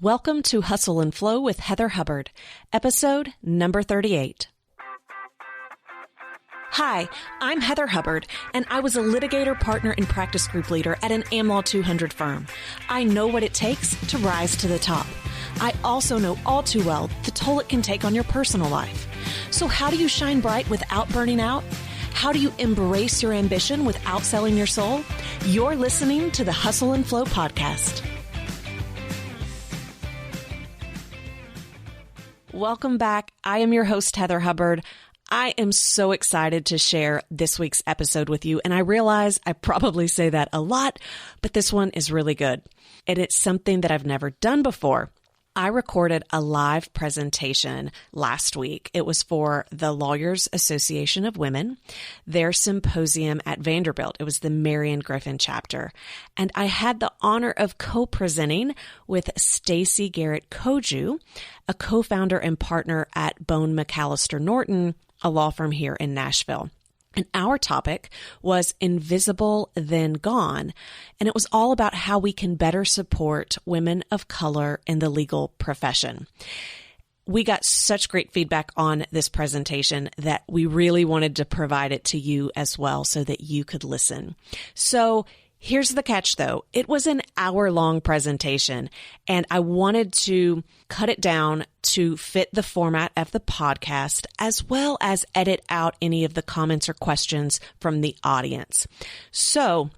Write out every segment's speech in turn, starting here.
Welcome to Hustle and Flow with Heather Hubbard, episode number 38. Hi, I'm Heather Hubbard, and I was a litigator, partner, and practice group leader at an Am Law 200 firm. I know what it takes to rise to the top. I also know all too well the toll it can take on your personal life. So how do you shine bright without burning out? How do you embrace your ambition without selling your soul? You're listening to the Hustle and Flow podcast. Welcome back. I am your host, Heather Hubbard. I am so excited to share this week's episode with you, and I realize I probably say that a lot, but this one is really good, and it's something that I've never done before. I recorded a live presentation last week. It was for the Lawyers Association of Women, their symposium at Vanderbilt. It was the Marion Griffin chapter. And I had the honor of co-presenting with Stacey Garrett Koju, a co-founder and partner at Bone McAllister Norton, a law firm here in Nashville. And our topic was Invisible Then Gone. And it was all about how we can better support women of color in the legal profession. We got such great feedback on this presentation that we really wanted to provide it to you as well so that you could listen. So here's the catch, though. It was an hour-long presentation, and I wanted to cut it down to fit the format of the podcast, as well as edit out any of the comments or questions from the audience. So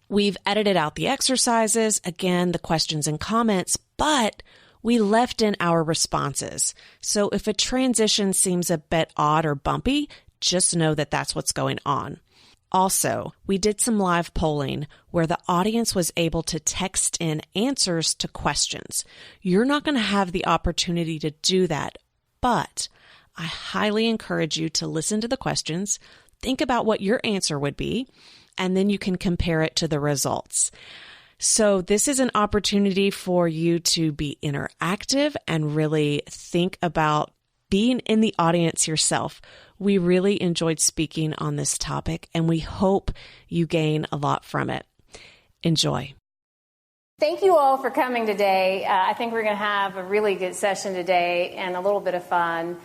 we've edited out the exercises, again, the questions and comments, but we left in our responses. So if a transition seems a bit odd or bumpy, just know that that's what's going on. Also, we did some live polling where the audience was able to text in answers to questions. You're not going to have the opportunity to do that, but I highly encourage you to listen to the questions, think about what your answer would be, and then you can compare it to the results. So this is an opportunity for you to be interactive and really think about being in the audience yourself. We really enjoyed speaking on this topic, and we hope you gain a lot from it. Enjoy. Thank you all for coming today. I think we're going to have a really good session today and a little bit of fun.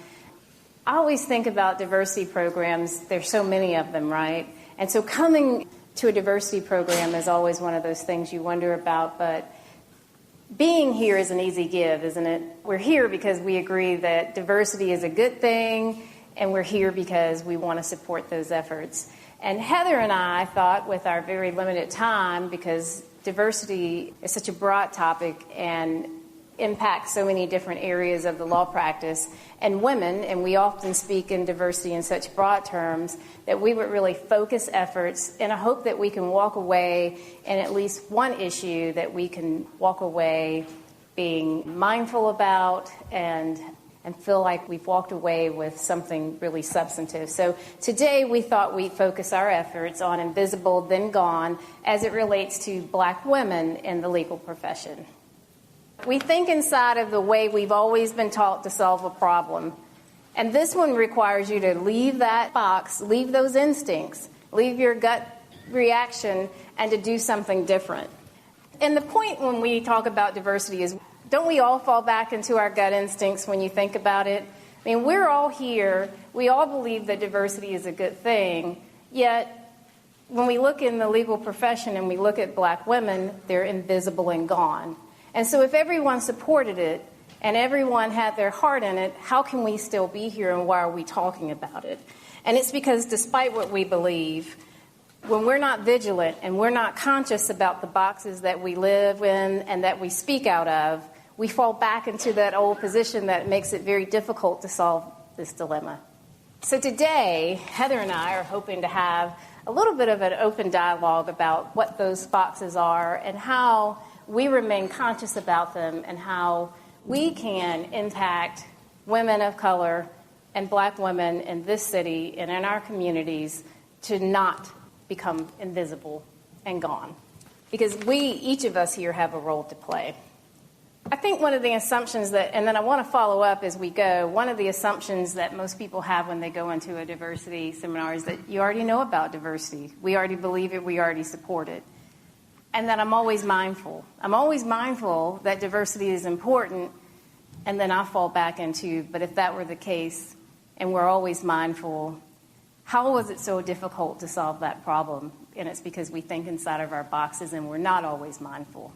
I always think about diversity programs. There's so many of them, right? And so coming to a diversity program is always one of those things you wonder about, but being here is an easy give, isn't it? We're here because we agree that diversity is a good thing, and we're here because we want to support those efforts. And Heather and I thought, with our very limited time, because diversity is such a broad topic and impacts so many different areas of the law practice, and women, and we often speak in diversity in such broad terms, that we would really focus efforts in a hope that we can walk away in at least one issue that we can walk away being mindful about and feel like we've walked away with something really substantive. So today we thought we'd focus our efforts on Invisible Then Gone as it relates to Black women in the legal profession. We think inside of the way we've always been taught to solve a problem. And this one requires you to leave that box, leave those instincts, leave your gut reaction, and to do something different. And the point when we talk about diversity is, don't we all fall back into our gut instincts when you think about it? I mean, we're all here. We all believe that diversity is a good thing. Yet, when we look in the legal profession and we look at Black women, they're invisible and gone. And so if everyone supported it and everyone had their heart in it, how can we still be here, and why are we talking about it? And it's because despite what we believe, when we're not vigilant and we're not conscious about the boxes that we live in and that we speak out of, we fall back into that old position that makes it very difficult to solve this dilemma. So today, Heather and I are hoping to have a little bit of an open dialogue about what those boxes are and how we remain conscious about them and how we can impact women of color and Black women in this city and in our communities to not become invisible and gone. Because each of us here have a role to play. I think one of the assumptions that, and then I want to follow up as we go, one of the assumptions that most people have when they go into a diversity seminar is that you already know about diversity. We already believe it, we already support it. and that I'm always mindful. I'm always mindful that diversity is important, and then I fall back into, but if that were the case, and we're always mindful, how was it so difficult to solve that problem? And it's because we think inside of our boxes and we're not always mindful.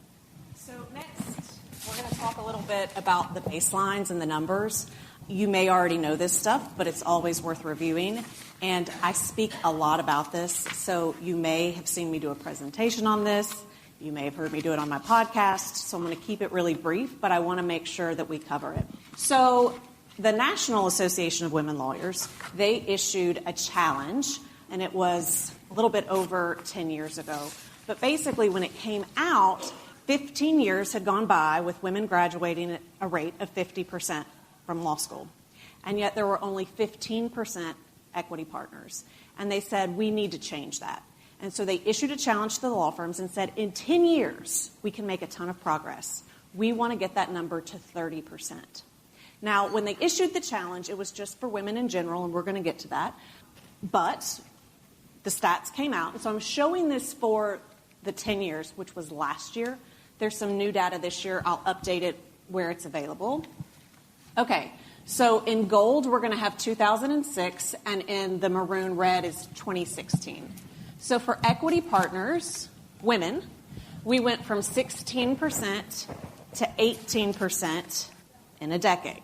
So next, we're going to talk a little bit about the baselines and the numbers. You may already know this stuff, but it's always worth reviewing. And I speak a lot about this, so you may have seen me do a presentation on this. You may have heard me do it on my podcast. So I'm going to keep it really brief, but I want to make sure that we cover it. So the National Association of Women Lawyers, they issued a challenge, and it was a little bit over 10 years ago. But basically, when it came out, 15 years had gone by with women graduating at a rate of 50% from law school. And yet there were only 15% equity partners. And they said, we need to change that. And so they issued a challenge to the law firms and said, in 10 years, we can make a ton of progress. We want to get that number to 30%. Now, when they issued the challenge, it was just for women in general, and we're going to get to that. But the stats came out. And so I'm showing this for the 10 years, which was last year. There's some new data this year. I'll update it where it's available. Okay, so in gold, we're going to have 2006, and in the maroon red is 2016. So for equity partners, women, we went from 16% to 18% in a decade.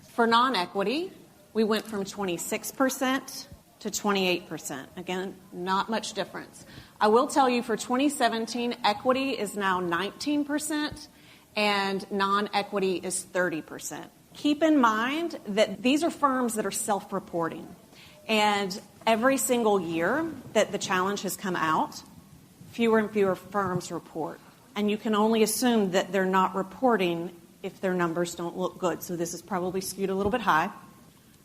For non-equity, we went from 26% to 28%. Again, not much difference. I will tell you for 2017, equity is now 19% and non-equity is 30%. Keep in mind that these are firms that are self-reporting. And every single year that the challenge has come out, fewer and fewer firms report. And you can only assume that they're not reporting if their numbers don't look good. So this is probably skewed a little bit high.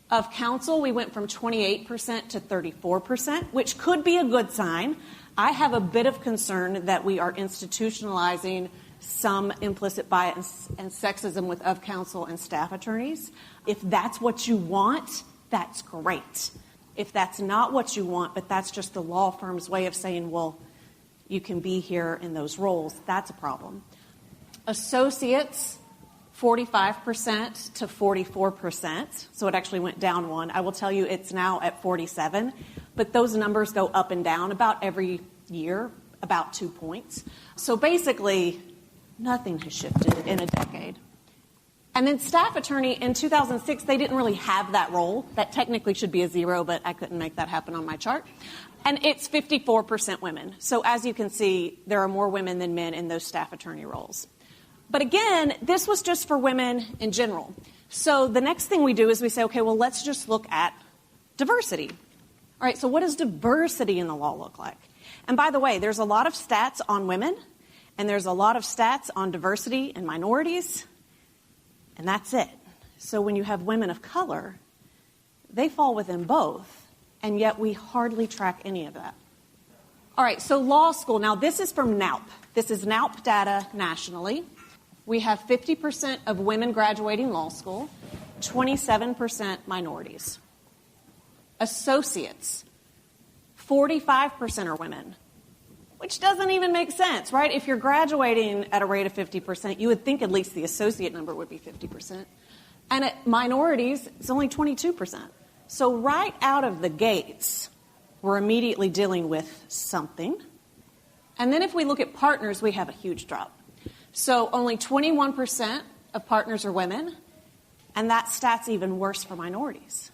Of counsel, we went from 28% to 34%, which could be a good sign. I have a bit of concern that we are institutionalizing some implicit bias and sexism with of counsel and staff attorneys. If that's what you want, that's great. If that's not what you want, but that's just the law firm's way of saying, well, you can be here in those roles, that's a problem. Associates, 45% to 44%. So it actually went down one. I will tell you it's now at 47. But those numbers go up and down about every year, about 2 points. So basically, nothing has shifted in a decade. And then staff attorney, in 2006, they didn't really have that role. That technically should be a 0, but I couldn't make that happen on my chart. And it's 54% women. So as you can see, there are more women than men in those staff attorney roles. But again, this was just for women in general. So the next thing we do is we say, okay, well, let's just look at diversity. All right, so what does diversity in the law look like? And by the way, there's a lot of stats on women, and there's a lot of stats on diversity and minorities, and that's it. So when you have women of color, they fall within both, and yet we hardly track any of that. All right, so law school. Now, this is from L.A.W. This is L.A.W. data nationally. We have 50% of women graduating law school, 27% minorities. Associates, 45% are women, which doesn't even make sense, right? If you're graduating at a rate of 50%, you would think at least the associate number would be 50%. And at minorities, it's only 22%. So right out of the gates, we're immediately dealing with something. And then if we look at partners, we have a huge drop. So only 21% of partners are women, and that stat's even worse for minorities.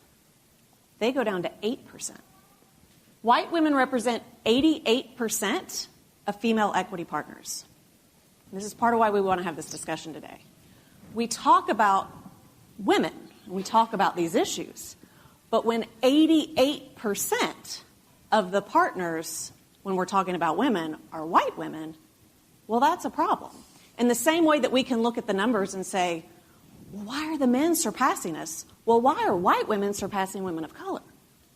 They go down to 8%. White women represent 88% of female equity partners. And this is part of why we want to have this discussion today. We talk about women, and we talk about these issues, but when 88% of the partners, when we're talking about women, are white women, well, that's a problem. In the same way that we can look at the numbers and say, well, why are the men surpassing us? Well, why are white women surpassing women of color?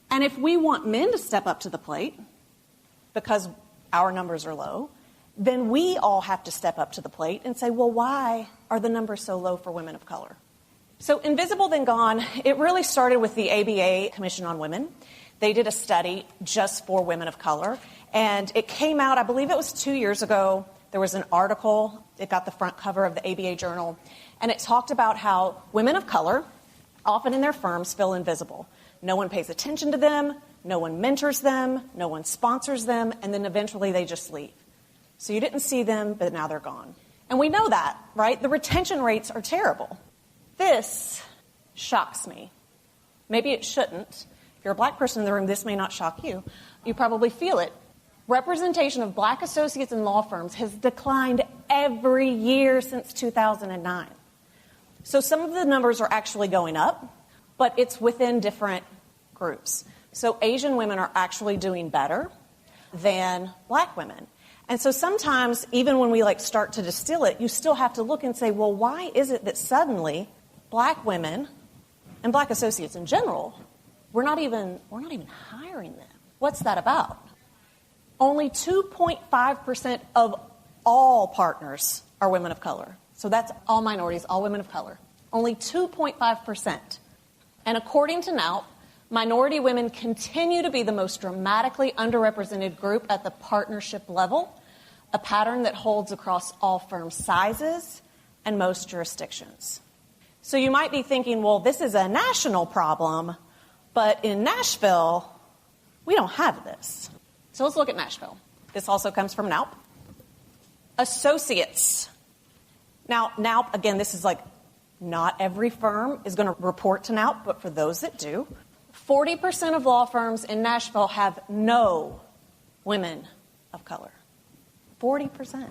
And if we want men to step up to the plate, because our numbers are low, then we all have to step up to the plate and say, well, why are the numbers so low for women of color? So Invisible Then Gone, it really started with the ABA Commission on Women. They did a study just for women of color, And it came out, I believe it was 2 years ago. There was an article. It got the front cover of the ABA Journal. And it talked about how women of color, often in their firms, feel invisible. No one pays attention to them. No one mentors them. No one sponsors them. And then eventually they just leave. So you didn't see them, but now they're gone. And we know that, right? The retention rates are terrible. This shocks me. Maybe it shouldn't. If you're a black person in the room, this may not shock you. You probably feel it. Representation of black associates in law firms has declined every year since 2009. So some of the numbers are actually going up, but it's within different groups. So Asian women are actually doing better than black women. And so sometimes, even when we start to distill it, you still have to look and say, well, why is it that suddenly black women and black associates in general, we're not even hiring them? What's that about? Only 2.5% of all partners are women of color. So that's all minorities, all women of color. Only 2.5%. And according to L.A.W, minority women continue to be the most dramatically underrepresented group at the partnership level, a pattern that holds across all firm sizes and most jurisdictions. So you might be thinking, well, this is a national problem, but in Nashville, we don't have this. So let's look at Nashville. This also comes from L.A.W. Associates. Now, L.A.W., again, this is not every firm is going to report to L.A.W., but for those that do, 40% of law firms in Nashville have no women of color. 40%.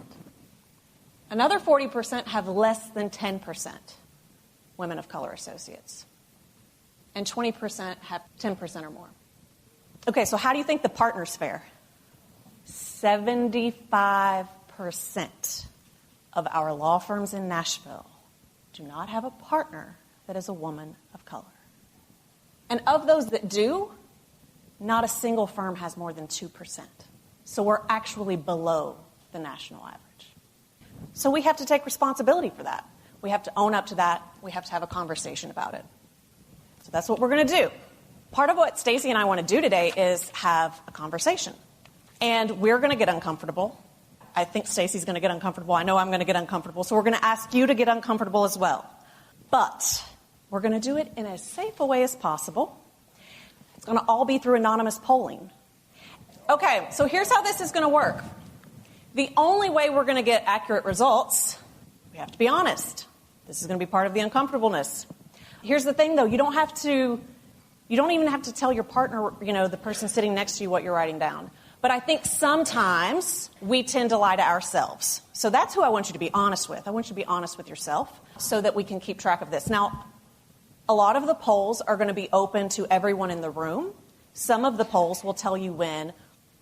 Another 40% have less than 10% women of color associates. And 20% have 10% or more. Okay, so how do you think the partners fare? 75% of our law firms in Nashville do not have a partner that is a woman of color. And of those that do, not a single firm has more than 2%. So we're actually below the national average. So we have to take responsibility for that. We have to own up to that. We have to have a conversation about it. So that's what we're going to do. Part of what Stacey and I want to do today is have a conversation. And we're going to get uncomfortable. I think Stacey's going to get uncomfortable. I know I'm going to get uncomfortable. So we're going to ask you to get uncomfortable as well. But we're going to do it in as safe a way as possible. It's going to all be through anonymous polling. Okay, so here's how this is going to work. The only way we're going to get accurate results, we have to be honest. This is going to be part of the uncomfortableness. Here's the thing, though. You don't even have to tell your partner, the person sitting next to you, what you're writing down. But I think sometimes we tend to lie to ourselves. So that's who I want you to be honest with. I want you to be honest with yourself so that we can keep track of this. Now, a lot of the polls are going to be open to everyone in the room. Some of the polls will tell you when.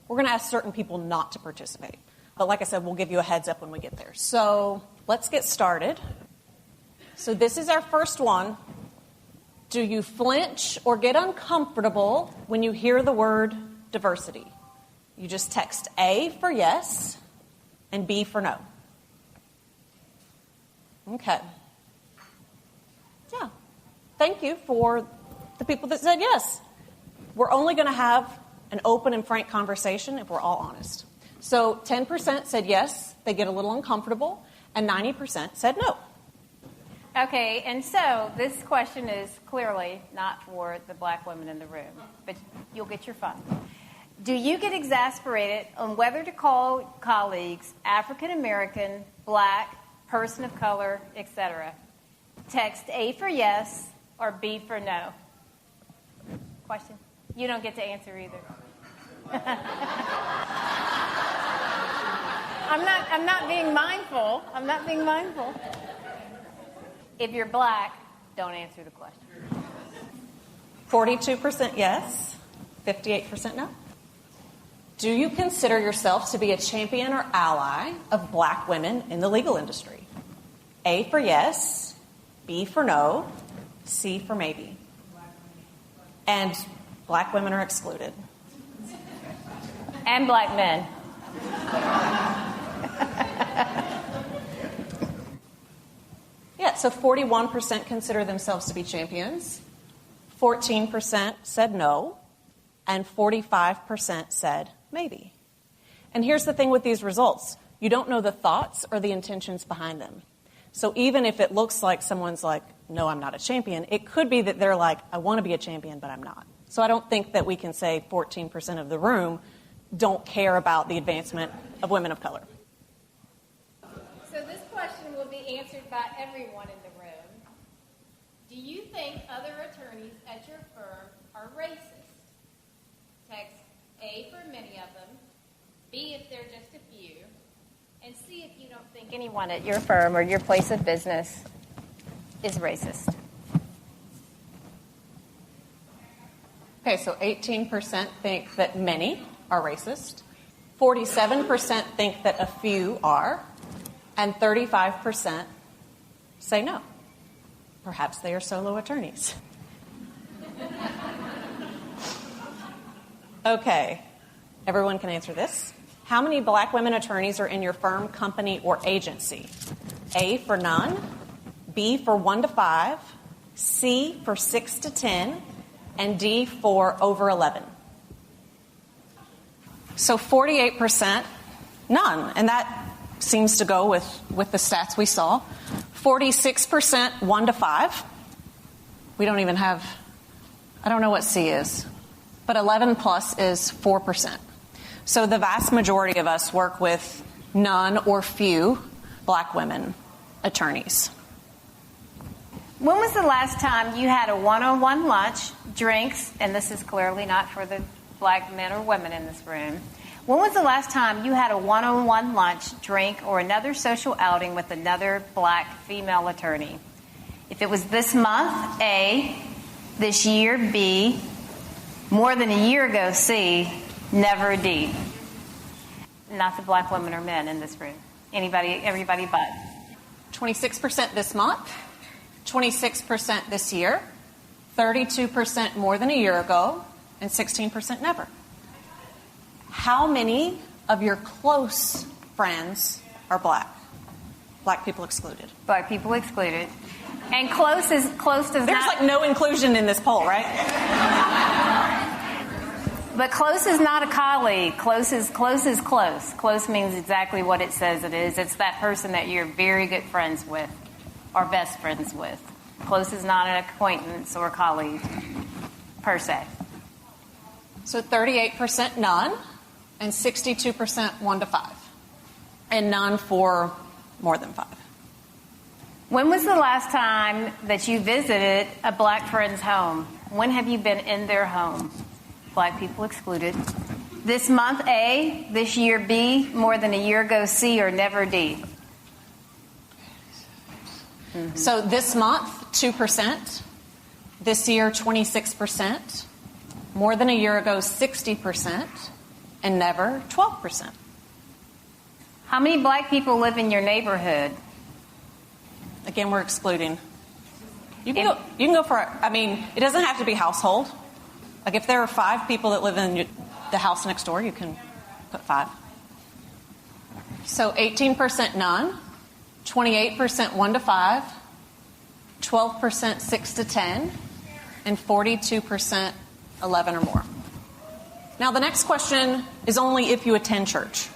We're going to ask certain people not to participate. But like I said, we'll give you a heads up when we get there. So let's get started. So this is our first one. Do you flinch or get uncomfortable when you hear the word diversity? You just text A for yes and B for no. Okay. Yeah. Thank you for the people that said yes. We're only going to have an open and frank conversation if we're all honest. So 10% said yes, they get a little uncomfortable, and 90% said no. Okay, and so this question is clearly not for the black women in the room, but you'll get your fun. Do you get exasperated on whether to call colleagues African American, black, person of color, etc.? Text A for yes or B for no. Question? You don't get to answer either. I'm not being mindful. I'm not being mindful. If you're black, don't answer the question. 42% yes, 58% no. Do you consider yourself to be a champion or ally of black women in the legal industry? A for yes, B for no, C for maybe. And black women are excluded. And black men. Yeah, so 41% consider themselves to be champions, 14% said no, and 45% said maybe. And here's the thing with these results. You don't know the thoughts or the intentions behind them. So even if it looks like someone's like, no, I'm not a champion, it could be that they're like, I want to be a champion, but I'm not. So I don't think that we can say 14% of the room don't care about the advancement of women of color. So this question will be answered by everyone in the room. Do you think other attorneys at your firm are racist? Text A for many of them, B if they're just a few, and C if you don't think anyone at your firm or your place of business is racist. Okay, so 18% think that many are racist, 47% think that a few are, and 35% say no. Perhaps they are solo attorneys. Okay, everyone can answer this. How many black women attorneys are in your firm, company, or agency? A for none, B for 1 to 5, C for 6 to 10, and D for over 11. So 48%, none. And that seems to go with the stats we saw. 46%, 1 to 5. We don't even have, I don't know what C is, but 11 plus is 4%. So the vast majority of us work with none or few black women attorneys. When was the last time you had a one-on-one lunch, drinks, and this is clearly not for the black men or women in this room. When was the last time you had a one-on-one lunch, drink, or another social outing with another black female attorney? If it was this month, A, this year, B, more than a year ago, C, never, D. Not the black women or men in this room. Everybody but. 26% this month, 26% this year, 32% more than a year ago, and 16% never. How many of your close friends are black? Black people excluded. Black people excluded. And close does There's not... like no inclusion in this poll, right? But close is not a colleague. Close is close. Close means exactly what it says it is. It's that person that you're very good friends with or best friends with. Close is not an acquaintance or colleague, per se. So 38% none, and 62% 1 to 5, and none for more than 5. When was the last time that you visited a black friend's home? When have you been in their home? Black people excluded. This month, A. This year, B. More than a year ago, C. Or never, D. Mm-hmm. So this month, 2%. This year, 26%. More than a year ago, 60%. And never, 12%. How many black people live in your neighborhood? Again, we're excluding. You can go for, I mean, it doesn't have to be household. Like if there are 5 people that live in the house next door, you can put 5. So 18% none, 28% 1 to 5, 12% 6 to 10, and 42% 11 or more. Now the next question is only if you attend church.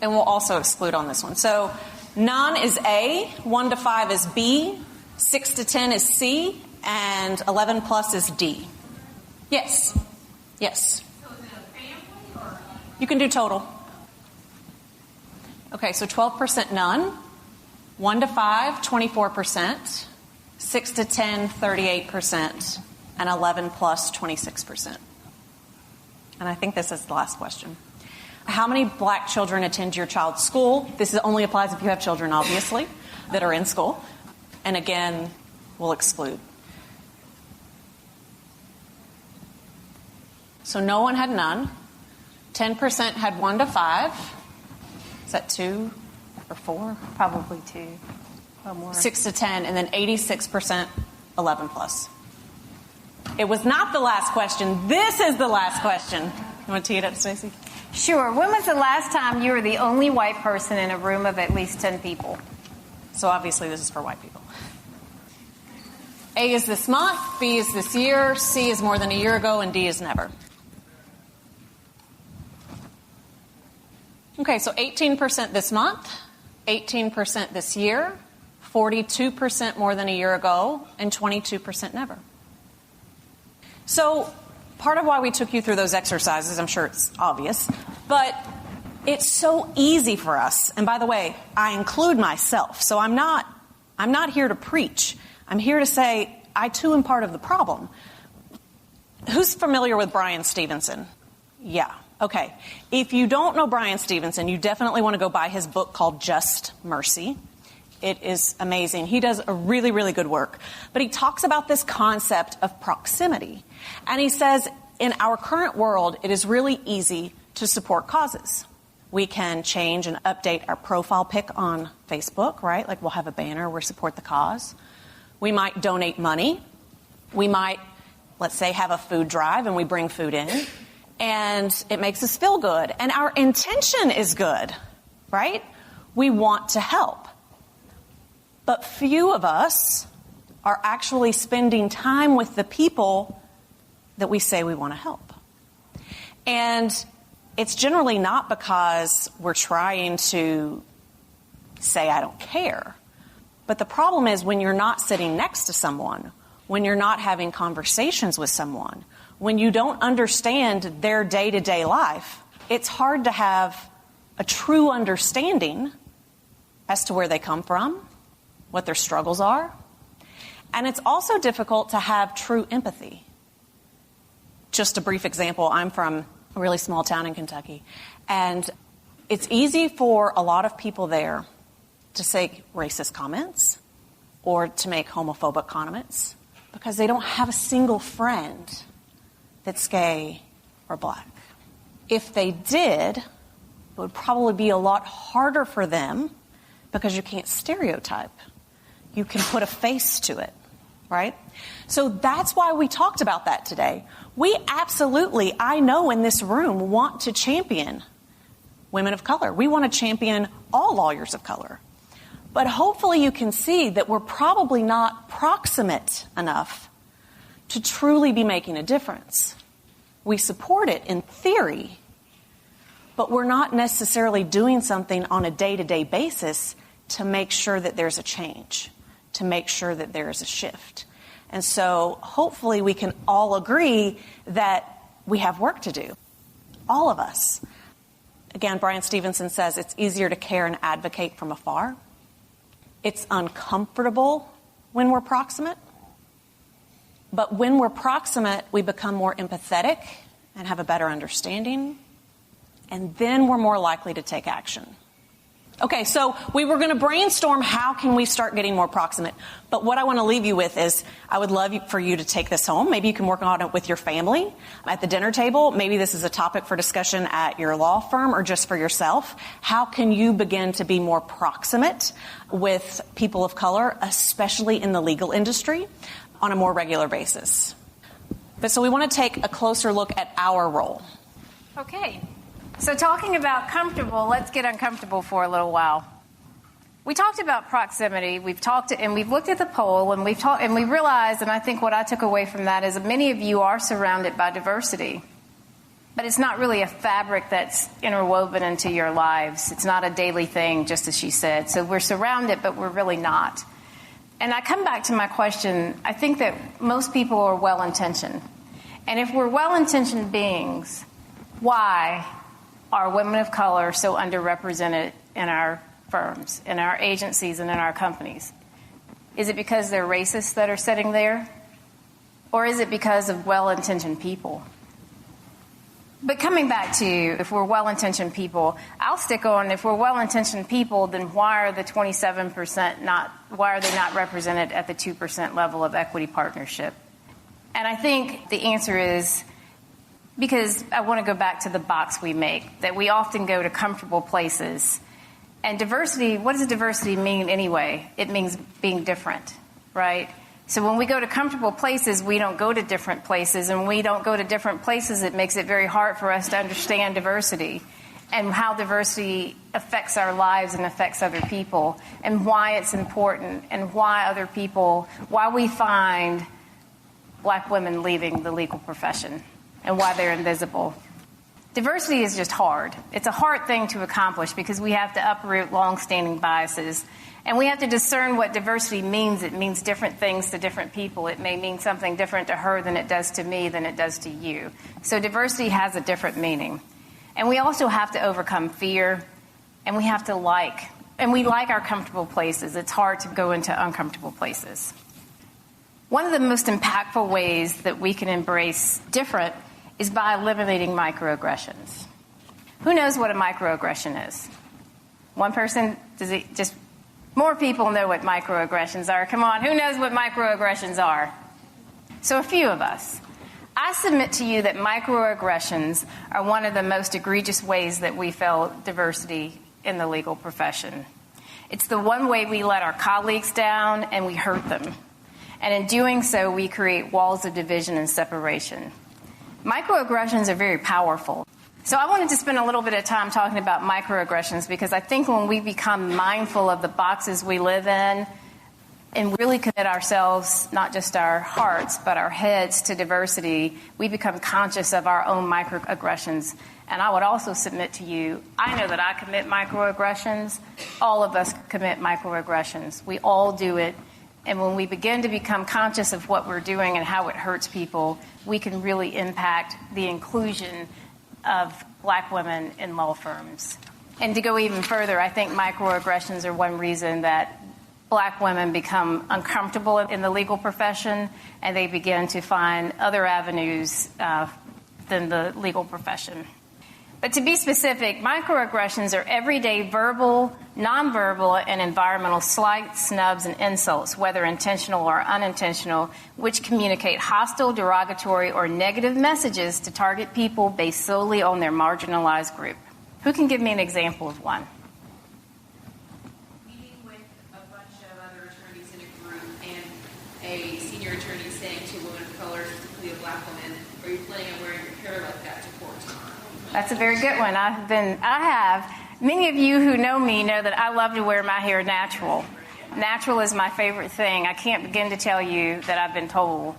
And we'll also exclude on this one. So none is A, 1 to 5 is B, 6 to 10 is C, and 11 plus is D. Yes. Yes. So is it a family or? You can do total. Okay, so 12% none, 1 to 5, 24%, 6 to 10, 38%, and 11 plus, 26%. And I think this is the last question. How many black children attend your child's school? This only applies if you have children, obviously, that are in school. And again, we'll exclude. So no one had none. 10% had 1 to 5. Is that 2 or 4? Probably 2 or more. 6 to 10, and then 86% 11 plus. It was not the last question. This is the last question. You want to tee it up, Stacey? Sure. When was the last time you were the only white person in a room of at least 10 people? So obviously this is for white people. A is this month, B is this year, C is more than a year ago, and D is never. Okay, so 18% this month, 18% this year, 42% more than a year ago, and 22% never. So part of why we took you through those exercises, I'm sure it's obvious, but it's so easy for us. And by the way, I include myself. So I'm not here to preach. I'm here to say I too am part of the problem. Who's familiar with Brian Stevenson? Yeah. Okay. If you don't know Brian Stevenson, you definitely want to go buy his book called Just Mercy. It is amazing. He does a really, really good work. But he talks about this concept of proximity. And he says, in our current world, it is really easy to support causes. We can change and update our profile pic on Facebook, right? Like we'll have a banner where support the cause. We might donate money. We might, let's say, have a food drive and we bring food in. And it makes us feel good. And our intention is good, right? We want to help. But few of us are actually spending time with the people that we say we want to help. And it's generally not because we're trying to say, I don't care. But the problem is when you're not sitting next to someone, when you're not having conversations with someone, when you don't understand their day-to-day life, it's hard to have a true understanding as to where they come from, what their struggles are. And it's also difficult to have true empathy. Just a brief example, I'm from a really small town in Kentucky, and it's easy for a lot of people there to say racist comments or to make homophobic comments because they don't have a single friend that's gay or black. If they did, it would probably be a lot harder for them because you can't stereotype. You can put a face to it, right? So that's why we talked about that today. We absolutely, I know in this room, want to champion women of color. We want to champion all lawyers of color. But hopefully you can see that we're probably not proximate enough to truly be making a difference. We support it in theory, but we're not necessarily doing something on a day-to-day basis to make sure that there's a change, to make sure that there is a shift. And so hopefully we can all agree that we have work to do, all of us. Again, Brian Stevenson says it's easier to care and advocate from afar. It's uncomfortable when we're proximate. But when we're proximate, we become more empathetic and have a better understanding. And then we're more likely to take action. Okay, so we were going to brainstorm how can we start getting more proximate. But what I want to leave you with is I would love for you to take this home. Maybe you can work on it with your family at the dinner table. Maybe this is a topic for discussion at your law firm or just for yourself. How can you begin to be more proximate with people of color, especially in the legal industry, on a more regular basis? But so we want to take a closer look at our role. Okay. So talking about comfortable, let's get uncomfortable for a little while. We talked about proximity. We've talked and we've looked at the poll and we've talked and we realized, and I think what I took away from that is that many of you are surrounded by diversity, but it's not really a fabric that's interwoven into your lives. It's not a daily thing, just as she said. So we're surrounded, but we're really not. And I come back to my question. I think that most people are well-intentioned. And if we're well-intentioned beings, why are women of color so underrepresented in our firms, in our agencies, and in our companies? Is it because they're racists that are sitting there? Or is it because of well-intentioned people? But coming back to if we're well-intentioned people, I'll stick on if we're well-intentioned people, then why are the 27% why are they not represented at the 2% level of equity partnership? And I think the answer is because I want to go back to the box we make, that we often go to comfortable places. And diversity, what does diversity mean anyway? It means being different, right? So when we go to comfortable places, we don't go to different places. And when we don't go to different places, it makes it very hard for us to understand diversity and how diversity affects our lives and affects other people and why it's important and why we find black women leaving the legal profession and why they're invisible. Diversity is just hard. It's a hard thing to accomplish because we have to uproot long-standing biases. And we have to discern what diversity means. It means different things to different people. It may mean something different to her than it does to me, than it does to you. So diversity has a different meaning. And we also have to overcome fear, and we have to we like our comfortable places. It's hard to go into uncomfortable places. One of the most impactful ways that we can embrace different is by eliminating microaggressions. Who knows what a microaggression is? One person? More people know what microaggressions are. Come on, who knows what microaggressions are? So a few of us. I submit to you that microaggressions are one of the most egregious ways that we fail diversity in the legal profession. It's the one way we let our colleagues down and we hurt them. And in doing so, we create walls of division and separation. Microaggressions are very powerful. So I wanted to spend a little bit of time talking about microaggressions because I think when we become mindful of the boxes we live in and really commit ourselves, not just our hearts, but our heads to diversity, we become conscious of our own microaggressions. And I would also submit to you, I know that I commit microaggressions. All of us commit microaggressions. We all do it. And when we begin to become conscious of what we're doing and how it hurts people, we can really impact the inclusion of black women in law firms. And to go even further, I think microaggressions are one reason that black women become uncomfortable in the legal profession and they begin to find other avenues than the legal profession. But to be specific, microaggressions are everyday verbal, nonverbal, and environmental slights, snubs, and insults, whether intentional or unintentional, which communicate hostile, derogatory, or negative messages to target people based solely on their marginalized group. Who can give me an example of one? Meeting with a bunch of other attorneys in a group and a senior attorney saying to a woman of color, specifically a black woman, are you planning on wearing your hair like that to court tomorrow? That's a very good one. Many of you who know me know that I love to wear my hair natural. Natural is my favorite thing. I can't begin to tell you that I've been told.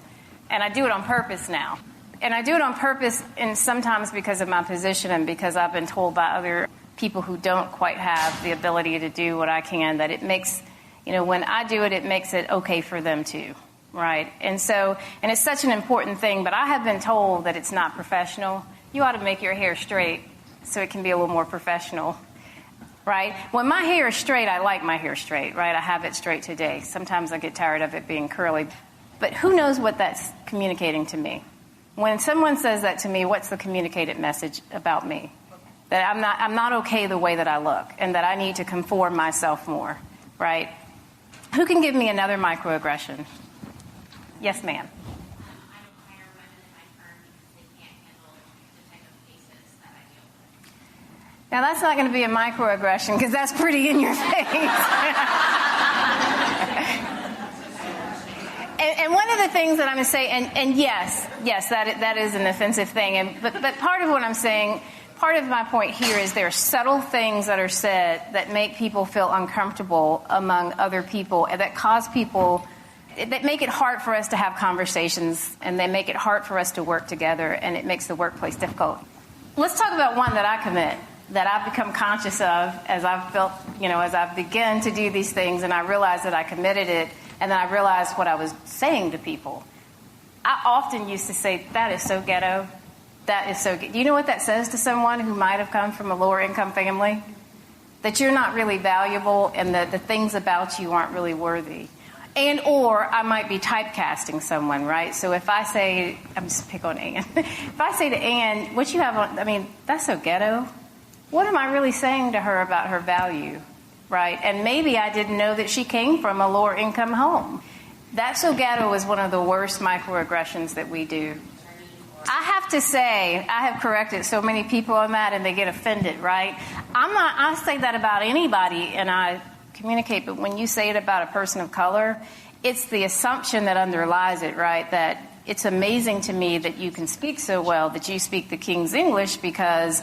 And I do it on purpose now. And I do it on purpose, and sometimes because of my position and because I've been told by other people who don't quite have the ability to do what I can, that it makes, when I do it, it makes it okay for them too. Right? And it's such an important thing, but I have been told that it's not professional. You ought to make your hair straight so it can be a little more professional, right? When my hair is straight, I like my hair straight, right? I have it straight today. Sometimes I get tired of it being curly. But who knows what that's communicating to me? When someone says that to me, what's the communicated message about me? That I'm not okay the way that I look and that I need to conform myself more, right? Who can give me another microaggression? Yes, ma'am. Now, that's not going to be a microaggression because that's pretty in your face. and one of the things that I'm going to say, and yes, that is an offensive thing. But part of what I'm saying, part of my point here is there are subtle things that are said that make people feel uncomfortable among other people and that cause people, that make it hard for us to have conversations and they make it hard for us to work together and it makes the workplace difficult. Let's talk about one that I commit, that I've become conscious of as I've felt, as I've begun to do these things and I realized that I committed it and then I realized what I was saying to people. I often used to say, that is so ghetto. That is so ghetto. Do you know what that says to someone who might have come from a lower income family? That you're not really valuable and that the things about you aren't really worthy. And or I might be typecasting someone, right? So if I say, I'm just pick on Ann. If I say to Ann, what you have on, that's so ghetto. What am I really saying to her about her value, right? And maybe I didn't know that she came from a lower income home. That so ghetto is one of the worst microaggressions that we do. I have to say, I have corrected so many people on that and they get offended, right? I say that about anybody and I communicate, but when you say it about a person of color, it's the assumption that underlies it, right? That it's amazing to me that you can speak so well, that you speak the King's English because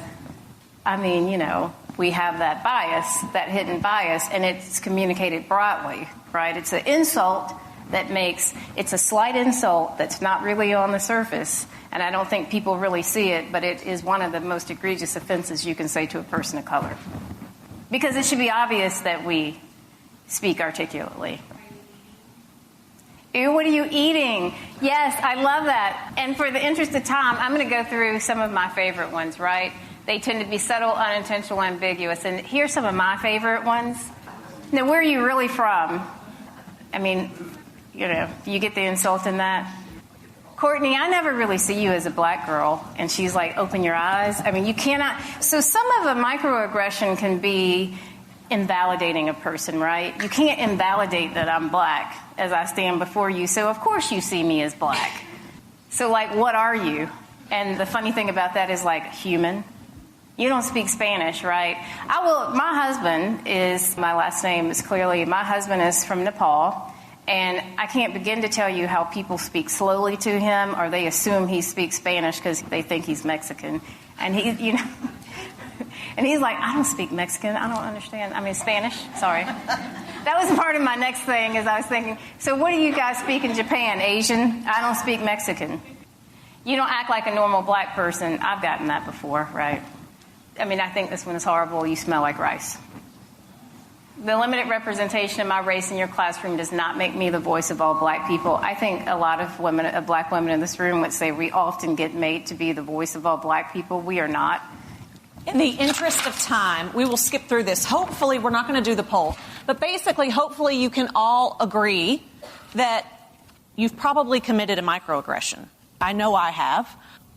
we have that bias, that hidden bias, and it's communicated broadly, right? It's an insult that makes it's a slight insult that's not really on the surface, and I don't think people really see it, but it is one of the most egregious offenses you can say to a person of color. Because it should be obvious that we speak articulately. Ew, what are you eating? Yes, I love that. And for the interest of time, I'm going to go through some of my favorite ones, right? They tend to be subtle, unintentional, ambiguous. And here's some of my favorite ones. Now, where are you really from? I mean, you know, you get the insult in that. Courtney, I never really see you as a black girl. And she's like, open your eyes. I mean, you cannot. So some of a microaggression can be invalidating a person, right? You can't invalidate that I'm black as I stand before you. So, of course, you see me as black. So, like, what are you? And the funny thing about that is, like, human. You don't speak Spanish, right? My husband is, my last name is clearly, my husband is from Nepal. And I can't begin to tell you how people speak slowly to him, or they assume he speaks Spanish because they think he's Mexican. And and he's like, I don't speak Mexican. I don't understand. I mean, Spanish. Sorry. That was part of my next thing, is I was thinking, so what do you guys speak in Japan? Asian? I don't speak Mexican. You don't act like a normal black person. I've gotten that before, right? I mean, I think this one is horrible. You smell like rice. The limited representation of my race in your classroom does not make me the voice of all black people. I think a lot of black women in this room would say we often get made to be the voice of all black people. We are not. In the interest of time, we will skip through this. Hopefully, we're not going to do the poll. But basically, hopefully, you can all agree that you've probably committed a microaggression. I know I have.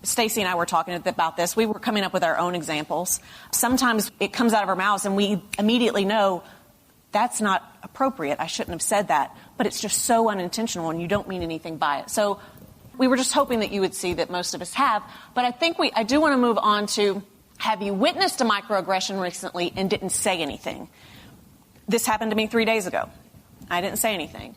Stacy and I were talking about this. We were coming up with our own examples. Sometimes it comes out of our mouths and we immediately know that's not appropriate. I shouldn't have said that. But it's just so unintentional and you don't mean anything by it. So we were just hoping that you would see that most of us have. But I do want to move on to, have you witnessed a microaggression recently and didn't say anything? This happened to me 3 days ago. I didn't say anything.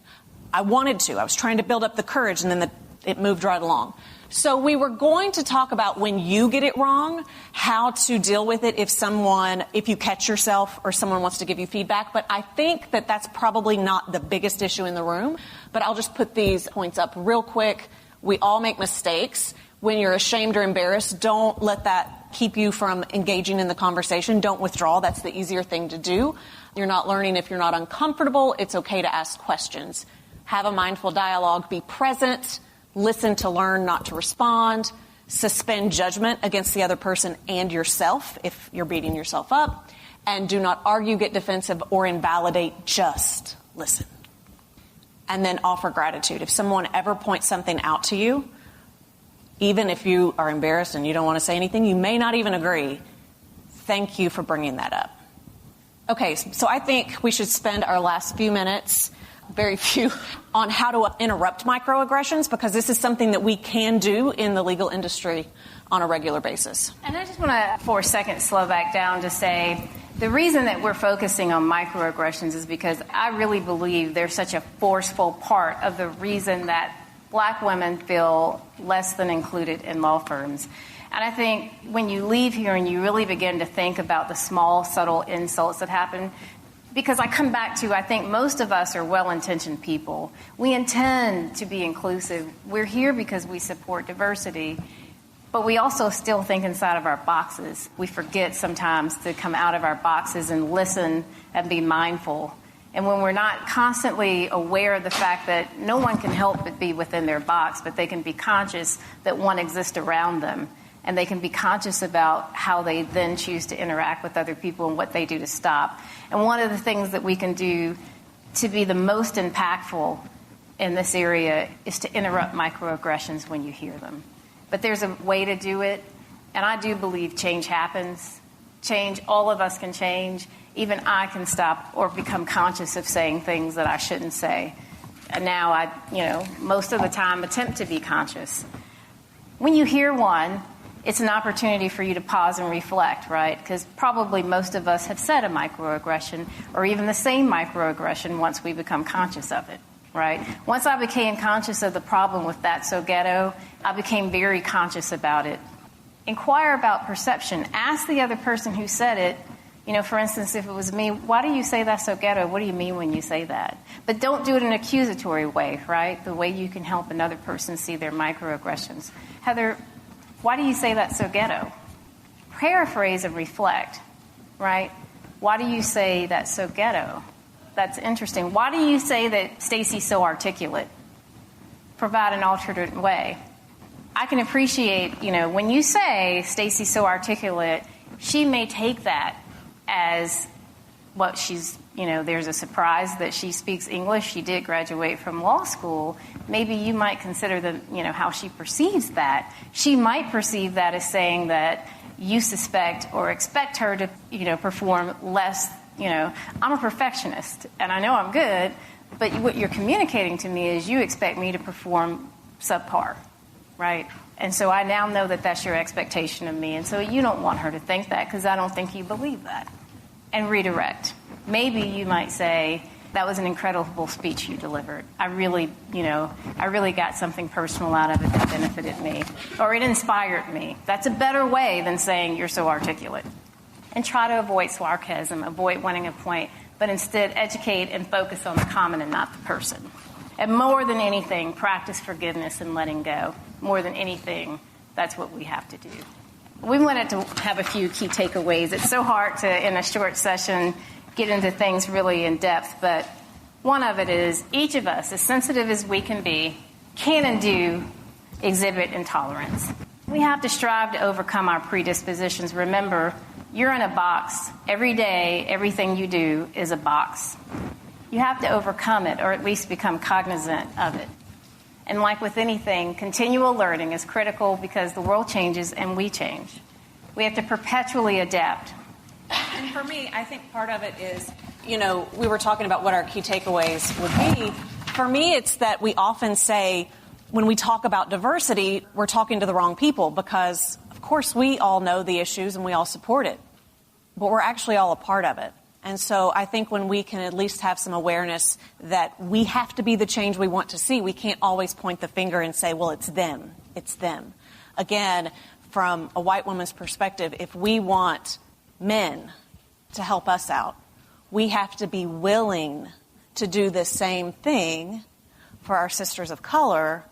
I wanted to. I was trying to build up the courage, and then it moved right along. So we were going to talk about when you get it wrong, how to deal with it if you catch yourself or someone wants to give you feedback. But I think that that's probably not the biggest issue in the room. But I'll just put these points up real quick. We all make mistakes. When you're ashamed or embarrassed, don't let that keep you from engaging in the conversation. Don't withdraw. That's the easier thing to do. You're not learning if you're not uncomfortable. It's okay to ask questions. Have a mindful dialogue. Be present. Listen to learn, not to respond. Suspend judgment against the other person and yourself if you're beating yourself up. And do not argue, get defensive, or invalidate. Just listen. And then offer gratitude. If someone ever points something out to you, even if you are embarrassed and you don't want to say anything, you may not even agree. Thank you for bringing that up. Okay, so I think we should spend our last few minutes, very few, on how to interrupt microaggressions, because this is something that we can do in the legal industry on a regular basis. And I just want to, for a second, slow back down to say the reason that we're focusing on microaggressions is because I really believe they're such a forceful part of the reason that black women feel less than included in law firms. And I think when you leave here and you really begin to think about the small, subtle insults that happen, because I come back to, I think most of us are well-intentioned people. We intend to be inclusive. We're here because we support diversity. But we also still think inside of our boxes. We forget sometimes to come out of our boxes and listen and be mindful. And when we're not constantly aware of the fact that no one can help but be within their box, but they can be conscious that one exists around them, and they can be conscious about how they then choose to interact with other people and what they do to stop. And one of the things that we can do to be the most impactful in this area is to interrupt microaggressions when you hear them. But there's a way to do it, and I do believe change happens. Change, all of us can change. Even I can stop or become conscious of saying things that I shouldn't say. And now I, most of the time attempt to be conscious. When you hear one, it's an opportunity for you to pause and reflect, right? Because probably most of us have said a microaggression or even the same microaggression once we become conscious of it, right? Once I became conscious of the problem with That's So Ghetto, I became very conscious about it. Inquire about perception. Ask the other person who said it, For instance, if it was me, why do you say that's so ghetto? What do you mean when you say that? But don't do it in an accusatory way, right? The way you can help another person see their microaggressions. Heather, why do you say that's so ghetto? Paraphrase and reflect, right? Why do you say that's so ghetto? That's interesting. Why do you say that Stacy's so articulate? Provide an alternate way. I can appreciate, when you say Stacy's so articulate, she may take that as what she's, there's a surprise that she speaks English. She did graduate from law school. Maybe you might consider how she perceives that. She might perceive that as saying that you suspect or expect her to, perform less. I'm a perfectionist and I know I'm good, but what you're communicating to me is you expect me to perform subpar, right? And so I now know that that's your expectation of me. And so you don't want her to think that because I don't think you believe that. And redirect. Maybe you might say, that was an incredible speech you delivered. I really got something personal out of it that benefited me. Or it inspired me. That's a better way than saying you're so articulate. And try to avoid sarcasm, avoid winning a point, but instead educate and focus on the common and not the person. And more than anything, practice forgiveness and letting go. More than anything, that's what we have to do. We wanted to have a few key takeaways. It's so hard to, in a short session, get into things really in depth, but one of it is each of us, as sensitive as we can be, can and do exhibit intolerance. We have to strive to overcome our predispositions. Remember, you're in a box. Every day, everything you do is a box. You have to overcome it, or at least become cognizant of it. And like with anything, continual learning is critical because the world changes and we change. We have to perpetually adapt. And for me, I think part of it is, we were talking about what our key takeaways would be. For me, it's that we often say, when we talk about diversity, we're talking to the wrong people because, of course, we all know the issues and we all support it. But we're actually all a part of it. And so I think when we can at least have some awareness that we have to be the change we want to see, we can't always point the finger and say, well, it's them. It's them. Again, from a white woman's perspective, if we want men to help us out, we have to be willing to do the same thing for our sisters of color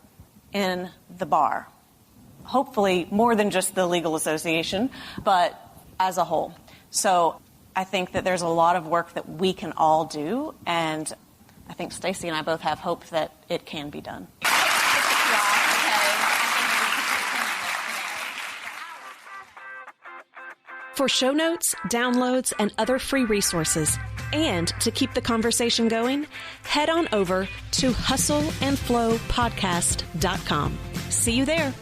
in the bar. Hopefully more than just the legal association, but as a whole. So I think that there's a lot of work that we can all do, and I think Stacy and I both have hope that it can be done. For show notes, downloads, and other free resources, and to keep the conversation going, head on over to hustleandflowpodcast.com. See you there.